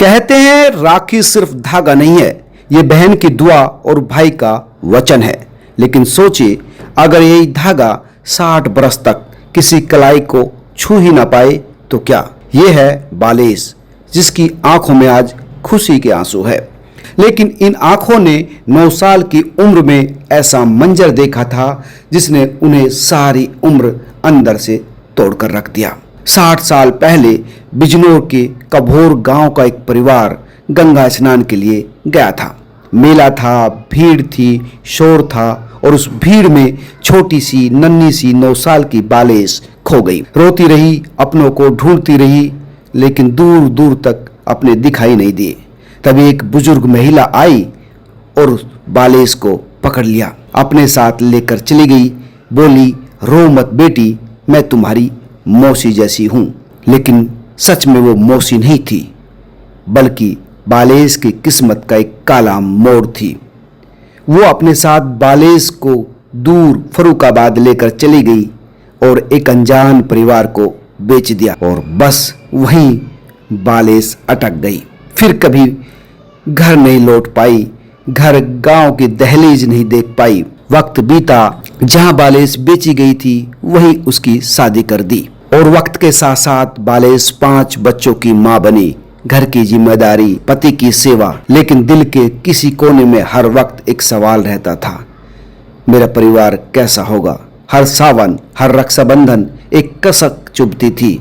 कहते हैं राखी सिर्फ धागा नहीं है, ये बहन की दुआ और भाई का वचन है। लेकिन सोचिए, अगर यही धागा 60 बरस तक किसी कलाई को छू ही ना पाए तो क्या। ये है बालेश, जिसकी आंखों में आज खुशी के आंसू है। लेकिन इन आंखों ने 9 साल की उम्र में ऐसा मंजर देखा था जिसने उन्हें सारी उम्र अंदर से तोड़कर रख दिया। 60 साल पहले बिजनौर के कभोर गांव का एक परिवार गंगा स्नान के लिए गया था। मेला था, भीड़ थी, शोर था और उस भीड़ में छोटी सी नन्ही सी 9 साल की बालेश खो गई। रोती रही, अपनों को ढूंढती रही, लेकिन दूर दूर तक अपने दिखाई नहीं दिए। तभी एक बुजुर्ग महिला आई और बालेश को पकड़ लिया, अपने साथ लेकर चली गई। बोली, रो मत बेटी, मैं तुम्हारी मौसी जैसी हूं। लेकिन सच में वो मौसी नहीं थी, बल्कि बालेश की किस्मत का एक काला मोड़ थी। वो अपने साथ बालेश को दूर फर्रुखाबाद लेकर चली गई और एक अनजान परिवार को बेच दिया और बस वहीं बालेश अटक गई। फिर कभी घर नहीं लौट पाई, घर गांव की दहलीज नहीं देख पाई। वक्त बीता, जहां बालेश बेची गई थी वहीं उसकी शादी कर दी और वक्त के साथ साथ बालेश 5 बच्चों की मां बनी। घर की जिम्मेदारी, पति की सेवा, लेकिन दिल के किसी कोने में हर वक्त एक सवाल रहता था, मेरा परिवार कैसा होगा। हर सावन, हर रक्षाबंधन एक कसक चुभती थी,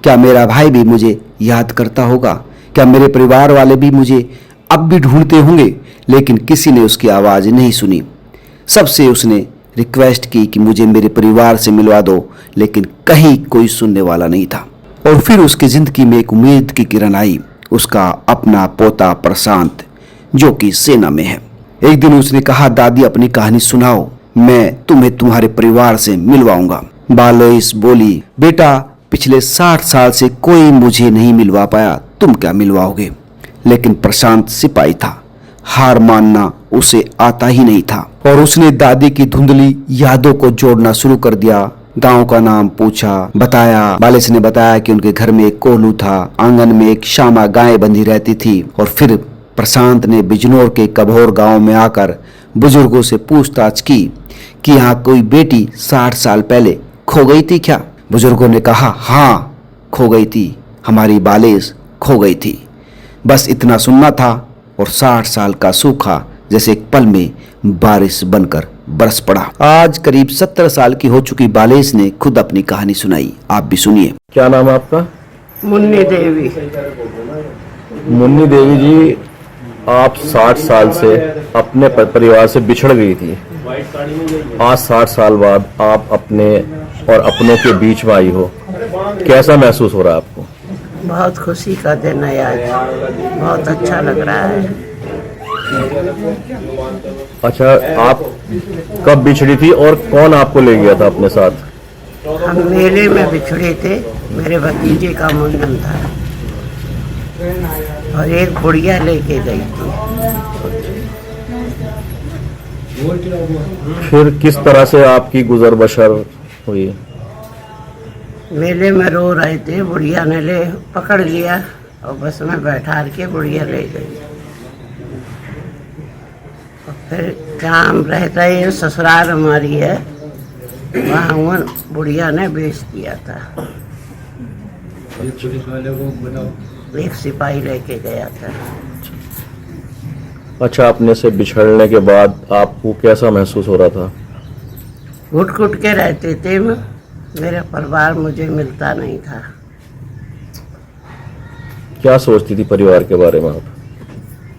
क्या मेरा भाई भी मुझे याद करता होगा, क्या मेरे परिवार वाले भी मुझे अब भी ढूंढते होंगे। लेकिन किसी ने उसकी आवाज नहीं सुनी। सबसे उसने रिक्वेस्ट की कि मुझे मेरे परिवार से मिलवा दो, लेकिन कहीं कोई सुनने वाला नहीं था। और फिर उसकी जिंदगी में एक उम्मीद की किरण आई, उसका अपना पोता प्रशांत, जो कि सेना में है। एक दिन उसने कहा, दादी अपनी कहानी सुनाओ, मैं तुम्हें तुम्हारे परिवार से मिलवाऊंगा। बालेश बोली, बेटा पिछले 60 साल से कोई मुझे नहीं मिलवा पाया, तुम क्या मिलवाओगे। लेकिन प्रशांत सिपाही था, हार मानना उसे आता ही नहीं था और उसने दादी की धुंधली यादों को जोड़ना शुरू कर दिया। गांव का नाम पूछा, बताया। बालेश ने बताया कि उनके घर में एक कोल्हू था, आंगन में एक श्यामा गाय बंधी रहती थी। और फिर प्रशांत ने बिजनौर के कभोर गांव में आकर बुजुर्गों से पूछताछ की कि यहाँ कोई बेटी 60 साल पहले खो गई थी क्या। बुजुर्गों ने कहा, हाँ खो गई थी, हमारी बालेश खो गई थी। बस इतना सुनना था और 60 साल का सूखा जैसे एक पल में बारिश बनकर बरस पड़ा। आज करीब 70 साल की हो चुकी बालेश ने खुद अपनी कहानी सुनाई, आप भी सुनिए। क्या नाम है आपका? मुन्नी देवी। मुन्नी देवी जी, आप 60 साल से अपने परिवार से बिछड़ गई थी। आज 60 साल बाद आप अपने और अपनों के बीच में आई हो, कैसा महसूस हो रहा है आपको? बहुत खुशी का दिन है आज, बहुत अच्छा लग रहा है। अच्छा, आप कब बिछड़ी थी और कौन आपको ले गया था अपने साथ? हम मेले में बिछड़े थे, मेरे भतीजे का मुंडन था और एक बुढ़िया लेके गई थी। फिर किस तरह से आपकी गुजर बसर हुई? मेले में रो रहे थे, बुढ़िया ने ले पकड़ लिया और बस में बैठा के बुढ़िया ले गई। और फिर जहाँ हम रहते हैं, ससुराल हमारी है, वहाँ वो बुढ़िया ने बेच दिया था। एक सिपाही लेके गया था। अच्छा, अपने से बिछड़ने के बाद आपको कैसा महसूस हो रहा था? घुट घुट के रहते थे, मेरा परिवार मुझे मिलता नहीं था। क्या सोचती थी परिवार के बारे में आप?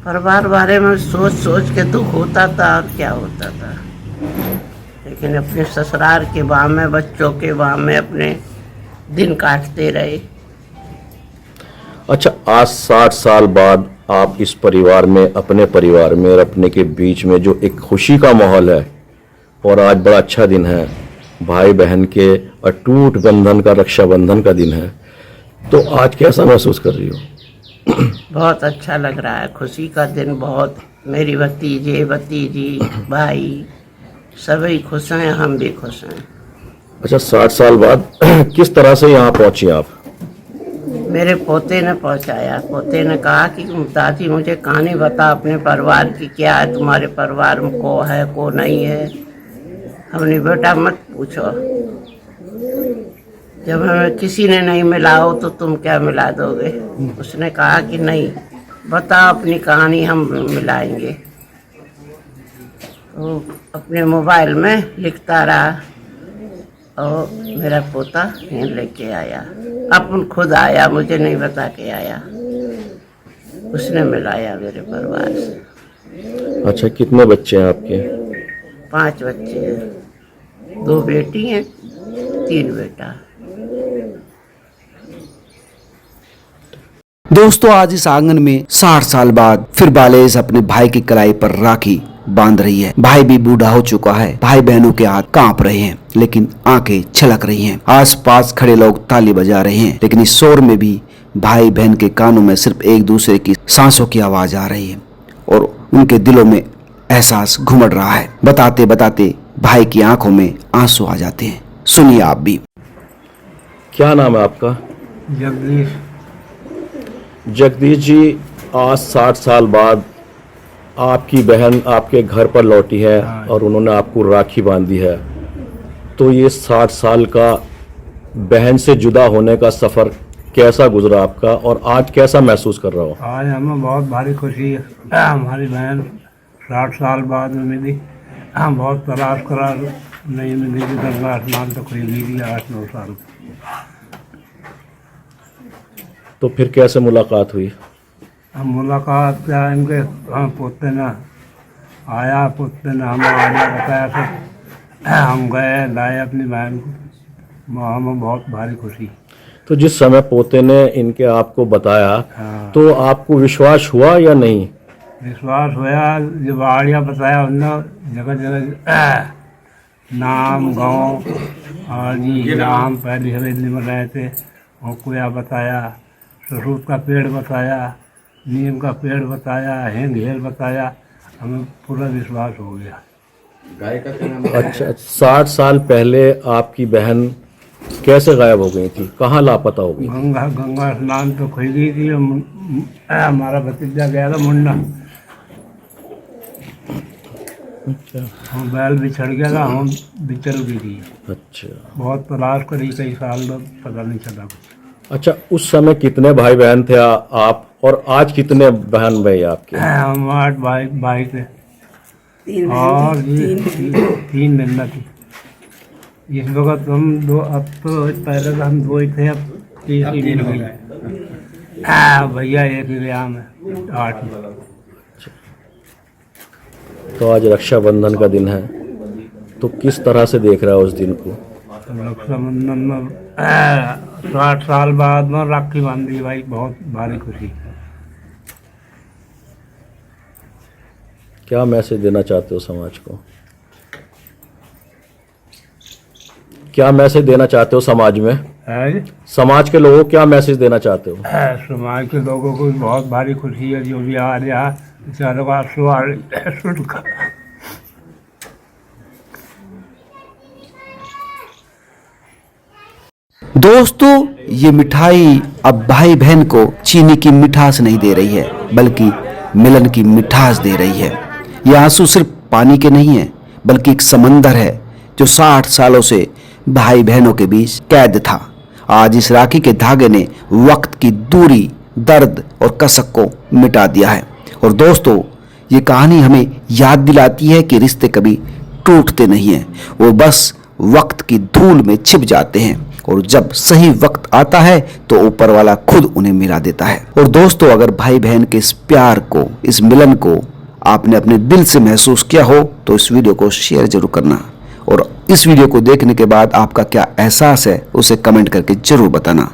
परिवार बारे में सोच सोच के दुख होता था और क्या होता था। लेकिन अपने ससुराल के बाह में, बच्चों के बाह में अपने दिन काटते रहे। अच्छा, आज 60 साल बाद आप इस परिवार में, अपने परिवार में और अपने के बीच में जो एक खुशी का माहौल है, और आज बड़ा अच्छा दिन है, भाई बहन के अटूट बंधन का, रक्षाबंधन का दिन है, तो आज कैसा महसूस कर रही हो? बहुत अच्छा लग रहा है, खुशी का दिन बहुत। मेरी भतीजे, भतीजी, भाई सभी खुश हैं, हम भी खुश हैं। अच्छा, 60 साल बाद किस तरह से यहाँ पहुंची आप? मेरे पोते ने पहुंचाया। पोते ने कहा कि दादी मुझे कहानी बता अपने परिवार की, क्या है तुम्हारे परिवार में, को है को नहीं है। हमने बेटा मत पूछो, जब हमें किसी ने नहीं मिला हो तो तुम क्या मिला दोगे। उसने कहा कि नहीं, बताओ अपनी कहानी, हम मिलाएंगे। तो अपने मोबाइल में लिखता रहा और मेरा पोता यहाँ लेके आया। अपन खुद आया, मुझे नहीं बता के आया। उसने मिलाया मेरे परिवार से। अच्छा, कितने बच्चे हैं आपके? 5 बच्चे हैं, 2 बेटी हैं, 3 बेटा। दोस्तों, आज इस आंगन में 60 साल बाद फिर बालेश अपने भाई की कलाई पर राखी बांध रही है। भाई भी बूढ़ा हो चुका है। भाई बहनों के हाथ कांप रहे हैं, लेकिन आंखें छलक रही हैं। आसपास खड़े लोग ताली बजा रहे हैं, लेकिन इस शोर में भी भाई बहन के कानों में सिर्फ एक दूसरे की सांसों की आवाज आ रही है और उनके दिलों में एहसास घुमड़ रहा है। बताते बताते भाई की आंखों में आंसू आ जाते हैं। सुनिए आप भी। क्या नाम है आपका? जगदीश। जगदीश जी, आज 60 साल बाद आपकी बहन आपके घर पर लौटी है और उन्होंने आपको राखी बांधी है, तो ये 60 साल का बहन से जुदा होने का सफ़र कैसा गुजरा आपका और आज कैसा महसूस कर रहा हो? आज हमें बहुत भारी खुशी है, हमारी बहन 60 साल बाद में मिली। हम बहुत तलाश करा, नहीं मिली थी। गंगा स्नान तो कोई मिली 8-9 साल। तो फिर कैसे मुलाकात हुई? हम मुलाकात क्या, इनके हम पोते ने आया, पोते ने हमें आने बताया, तो हम गए लाए अपनी बहन को। हमें बहुत भारी खुशी। तो जिस समय पोते ने इनके आपको बताया, हाँ। तो आपको विश्वास हुआ या नहीं? विश्वास हुआ। जो बाड़िया बताया उन्होंने, जगह जगह नाम गाँव और जी नाम पहली हवेली में रहे थे, वो कुया बताया, सरूत का पेड़ बताया, नीम का पेड़ बताया, हिंग हेल बताया। हमें पूरा विश्वास हो गया। अच्छा, 60 साल पहले आपकी बहन कैसे गायब हो गई थी? कहाँ लापता हो गई? गंगा स्नान तो खुल गई थी। हमारा भतीजा गया था मुंडा, हम बैल बिछड़ गया था, हम बिचल गई थी। अच्छा, बहुत तलाश करी, कई साल पता नहीं चला कुछ। अच्छा, उस समय कितने भाई बहन थे आप, और आज कितने बहन भाई आपके? हम 8 भाई थे और 3 बहना थी। इस वक्त हम 2, अब तो पहले तो हम 2 ही थे, अब 3 हो गए। भैया एक ही गया में 8। तो आज रक्षाबंधन का दिन है, तो किस तरह से देख रहा है उस दिन को? रक्षाबंधन में 60 साल बाद में राखी बांधी भाई, बहुत भारी खुशी। क्या मैसेज देना चाहते हो समाज को? क्या मैसेज देना चाहते हो समाज में? है समाज के लोगों को क्या मैसेज देना चाहते हो? समाज के लोगों को बहुत भारी खुशी है। जो भी आ रहा बेचारों का सवाल सुनकर। दोस्तों, ये मिठाई अब भाई बहन को चीनी की मिठास नहीं दे रही है, बल्कि मिलन की मिठास दे रही है। ये आंसू सिर्फ पानी के नहीं है, बल्कि एक समंदर है जो 60 सालों से भाई बहनों के बीच कैद था। आज इस राखी के धागे ने वक्त की दूरी, दर्द और कसक को मिटा दिया है। और दोस्तों, ये कहानी हमें याद दिलाती है कि रिश्ते कभी टूटते नहीं हैं, वो बस वक्त की धूल में छिप जाते हैं, और जब सही वक्त आता है तो ऊपर वाला खुद उन्हें मिला देता है। और दोस्तों, अगर भाई बहन के इस प्यार को, इस मिलन को आपने अपने दिल से महसूस किया हो तो इस वीडियो को शेयर जरूर करना, और इस वीडियो को देखने के बाद आपका क्या एहसास है उसे कमेंट करके जरूर बताना।